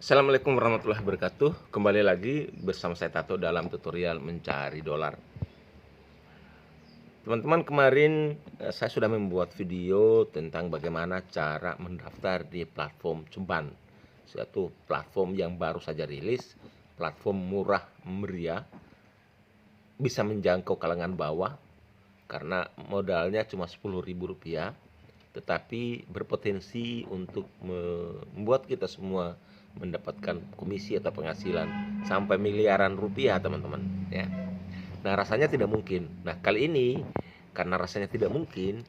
Assalamualaikum warahmatullahi wabarakatuh. Kembali lagi bersama saya Tato dalam tutorial mencari dolar. Teman-teman, kemarin saya sudah membuat video tentang bagaimana cara mendaftar di platform Ceban, suatu platform yang baru saja rilis, platform murah meriah, bisa menjangkau kalangan bawah karena modalnya cuma Rp10.000, tetapi berpotensi untuk membuat kita semua mendapatkan komisi atau penghasilan sampai miliaran rupiah, teman-teman, ya. Nah, rasanya tidak mungkin. Nah, kali ini karena rasanya tidak mungkin,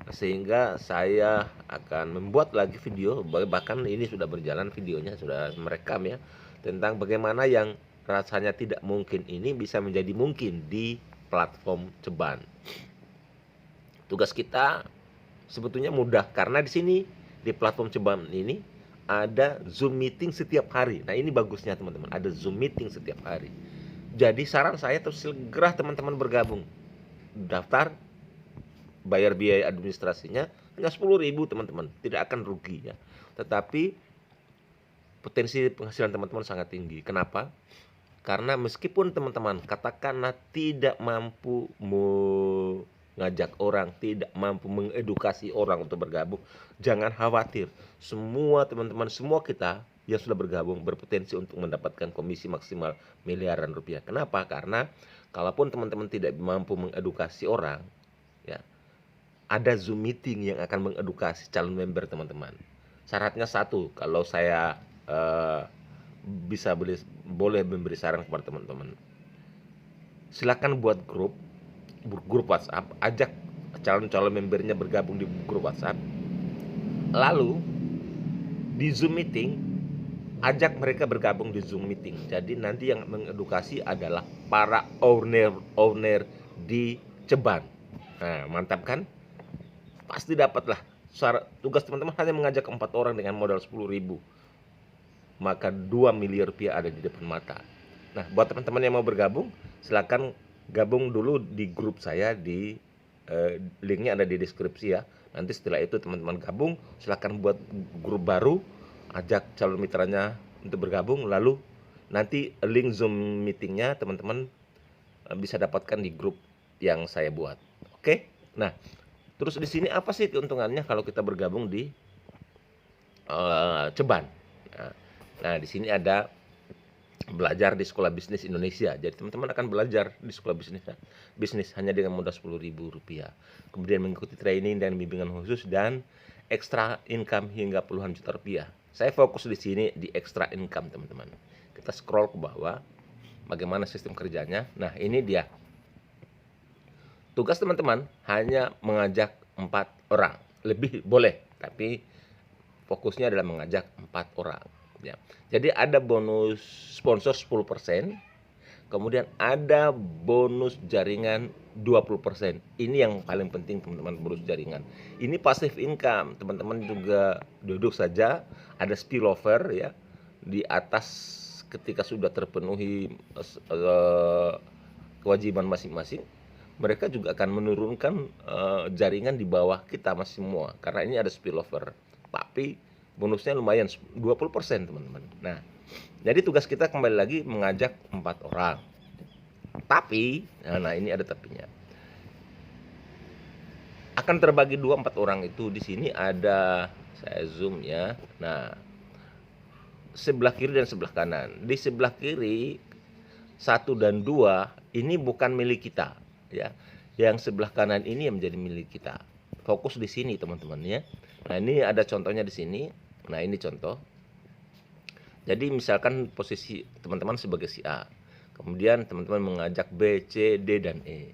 sehingga saya akan membuat lagi video, bahkan ini sudah berjalan videonya, sudah merekam ya, tentang bagaimana yang rasanya tidak mungkin ini bisa menjadi mungkin di platform Ceban. Tugas kita sebetulnya mudah karena di sini di platform Ceban ini ada Zoom meeting setiap hari. Nah, ini bagusnya teman-teman, ada Zoom meeting setiap hari. Jadi saran saya terus segera teman-teman bergabung. Daftar, bayar biaya administrasinya hanya 10.000, teman-teman. Tidak akan rugi ya. Tetapi potensi penghasilan teman-teman sangat tinggi. Kenapa? Karena meskipun teman-teman katakanlah tidak mampu mengajak orang, tidak mampu mengedukasi orang untuk bergabung, jangan khawatir. Semua teman-teman, semua kita yang sudah bergabung berpotensi untuk mendapatkan komisi maksimal miliaran rupiah. Kenapa? Karena kalaupun teman-teman tidak mampu mengedukasi orang, ya, ada Zoom meeting yang akan mengedukasi calon member teman-teman. Syaratnya satu, kalau saya bisa boleh memberi saran kepada teman-teman, silakan buat grup WhatsApp, ajak calon-calon membernya bergabung di grup WhatsApp, lalu di Zoom meeting ajak mereka bergabung di Zoom meeting. Jadi nanti yang mengedukasi adalah para owner di Ceban. Nah, mantap kan? Pasti dapatlah. Tugas teman-teman hanya mengajak 4 orang dengan modal 10.000, maka 2 miliar rupiah ada di depan mata. Nah, buat teman-teman yang mau bergabung, silakan gabung dulu di grup saya di linknya ada di deskripsi ya. Nanti setelah itu teman-teman gabung, silakan buat grup baru, ajak calon mitranya untuk bergabung, lalu nanti link Zoom meetingnya teman-teman bisa dapatkan di grup yang saya buat. Oke? Nah, terus di sini apa sih keuntungannya kalau kita bergabung di Ceban? Nah, di sini ada belajar di Sekolah Bisnis Indonesia. Jadi teman-teman akan belajar di Sekolah Bisnis hanya dengan modal Rp10.000. Kemudian mengikuti training dan bimbingan khusus dan extra income hingga puluhan juta rupiah. Saya fokus di sini di extra income, teman-teman. Kita scroll ke bawah, bagaimana sistem kerjanya. Nah, ini dia. Tugas teman-teman hanya mengajak 4 orang. Lebih boleh, tapi fokusnya adalah mengajak 4 orang. Ya. Jadi ada bonus sponsor 10%, kemudian ada bonus jaringan 20%. Ini yang paling penting, teman-teman, bonus jaringan. Ini passive income. Teman-teman juga duduk saja, ada spillover ya di atas ketika sudah terpenuhi kewajiban masing-masing. Mereka juga akan menurunkan jaringan di bawah kita masih semua karena ini ada spillover. Tapi bonusnya lumayan 20%, teman-teman. Nah, jadi tugas kita kembali lagi mengajak 4 orang. Tapi, nah ini ada tapinya. Akan terbagi 4 orang itu. Di sini ada, saya zoom ya. Nah, sebelah kiri dan sebelah kanan. Di sebelah kiri 1 dan 2 ini bukan milik kita, ya. Yang sebelah kanan ini yang menjadi milik kita. Fokus di sini, teman-teman ya. Nah, ini ada contohnya di sini. Nah, ini contoh. Jadi misalkan posisi teman-teman sebagai si A. Kemudian teman-teman mengajak B, C, D, dan E.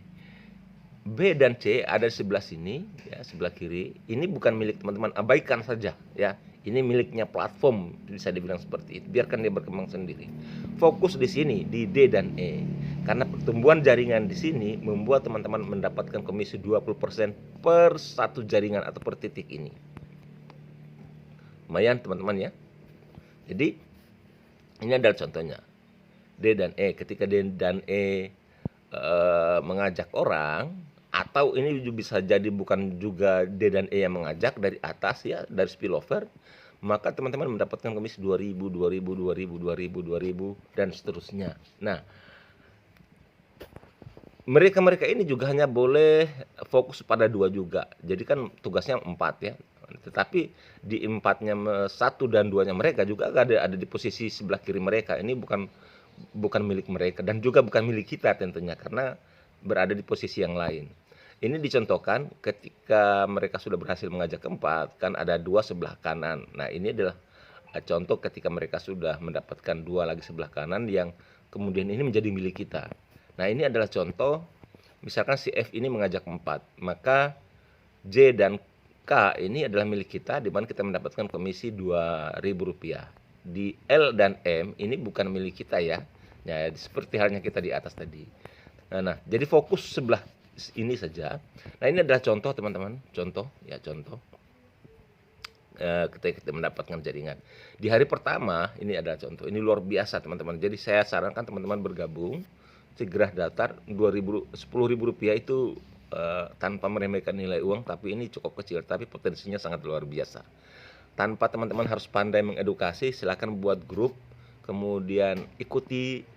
B dan C ada di sebelah sini, ya, sebelah kiri. Ini bukan milik teman-teman, abaikan saja ya. Ini miliknya platform, bisa dibilang seperti itu. Biarkan dia berkembang sendiri. Fokus di sini di D dan E. Karena pertumbuhan jaringan di sini membuat teman-teman mendapatkan komisi 20% per satu jaringan atau per titik ini. Lumayan, teman-teman ya. Jadi ini adalah contohnya. D dan E. Ketika D dan E mengajak orang, atau ini bisa jadi bukan juga D dan E yang mengajak dari atas ya, dari spillover, maka teman-teman mendapatkan komisi 2.000, 2.000, 2.000, 2.000, 2.000 dan seterusnya. Nah, mereka ini juga hanya boleh fokus pada 2 juga. Jadi kan tugasnya 4 ya. Tetapi di 4-nya 1 dan 2-nya mereka juga ada di posisi sebelah kiri mereka. Ini bukan milik mereka dan juga bukan milik kita tentunya karena berada di posisi yang lain. Ini dicontohkan ketika mereka sudah berhasil mengajak keempat, kan ada 2 sebelah kanan. Nah, ini adalah contoh ketika mereka sudah mendapatkan 2 lagi sebelah kanan yang kemudian ini menjadi milik kita. Nah, ini adalah contoh, misalkan si F ini mengajak 4, maka J dan K ini adalah milik kita, di mana kita mendapatkan komisi Rp2.000. Di L dan M ini bukan milik kita ya, ya seperti halnya kita di atas tadi. Nah, jadi fokus sebelah ini saja. Nah, ini adalah contoh teman-teman, contoh. Ketika kita mendapatkan jaringan di hari pertama, ini adalah contoh, ini luar biasa teman-teman. Jadi saya sarankan teman-teman bergabung, segera daftar. Rp10.000 itu tanpa meremehkan nilai uang, tapi ini cukup kecil, tapi potensinya sangat luar biasa. Tanpa teman-teman harus pandai mengedukasi, silakan buat grup, kemudian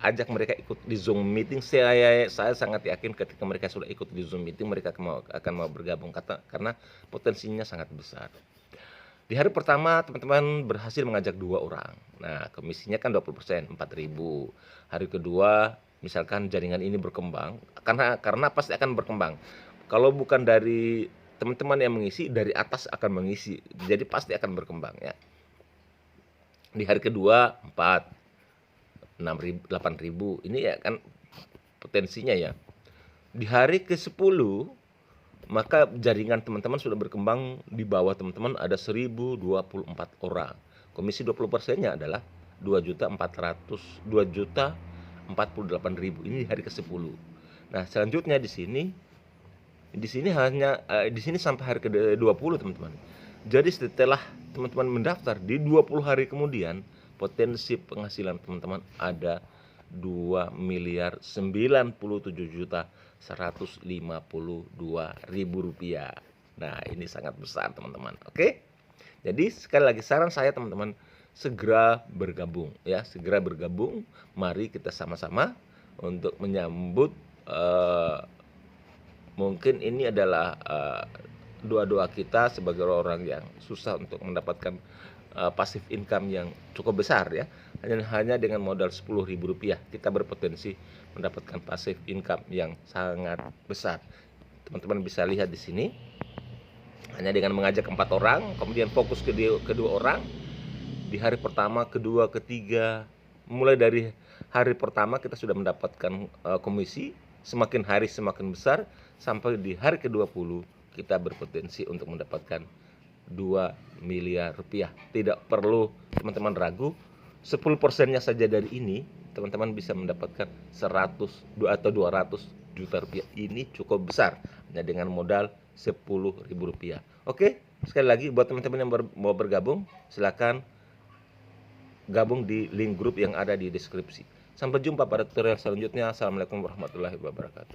ajak mereka ikut di Zoom meeting. Saya sangat yakin ketika mereka sudah ikut di Zoom meeting, mereka akan mau bergabung karena potensinya sangat besar. Di hari pertama teman-teman berhasil mengajak 2 orang. Nah, komisinya kan 20%, 4.000. Hari kedua misalkan jaringan ini berkembang, karena pasti akan berkembang. Kalau bukan dari teman-teman yang mengisi, dari atas akan mengisi. Jadi pasti akan berkembang ya. Di hari kedua 4, 6.000, 8.000. Ini ya kan potensinya ya. Di hari ke-10 maka jaringan teman-teman sudah berkembang, di bawah teman-teman ada 1.024 orang. Komisi 20%-nya adalah 2.48.000. Ini di hari ke-10. Nah, selanjutnya di sini hanya di sini sampai hari ke-20 teman-teman. Jadi setelah teman-teman mendaftar di 20 hari kemudian, potensi penghasilan teman-teman ada Rp2.097.152.000. Nah, ini sangat besar teman-teman. Oke. Jadi sekali lagi saran saya teman-teman, segera bergabung ya, segera bergabung. Mari kita sama-sama untuk menyambut mungkin ini adalah doa-doa kita sebagai orang yang susah untuk mendapatkan passive income yang cukup besar ya. Hanya dengan modal Rp10.000 kita berpotensi mendapatkan passive income yang sangat besar. Teman-teman bisa lihat di sini, hanya dengan mengajak 4 orang, kemudian fokus ke 2 orang. Di hari pertama, kedua, ketiga, mulai dari hari pertama kita sudah mendapatkan komisi, semakin hari semakin besar, sampai di hari ke-20 kita berpotensi untuk mendapatkan Rp2 miliar. Tidak perlu teman-teman ragu, 10%-nya saja dari ini teman-teman bisa mendapatkan 100 atau 200 juta rupiah. Ini cukup besar hanya dengan modal Rp10.000. Oke, sekali lagi buat teman-teman yang mau bergabung, silakan gabung di link grup yang ada di deskripsi. Sampai jumpa pada tutorial selanjutnya. Assalamualaikum warahmatullahi wabarakatuh.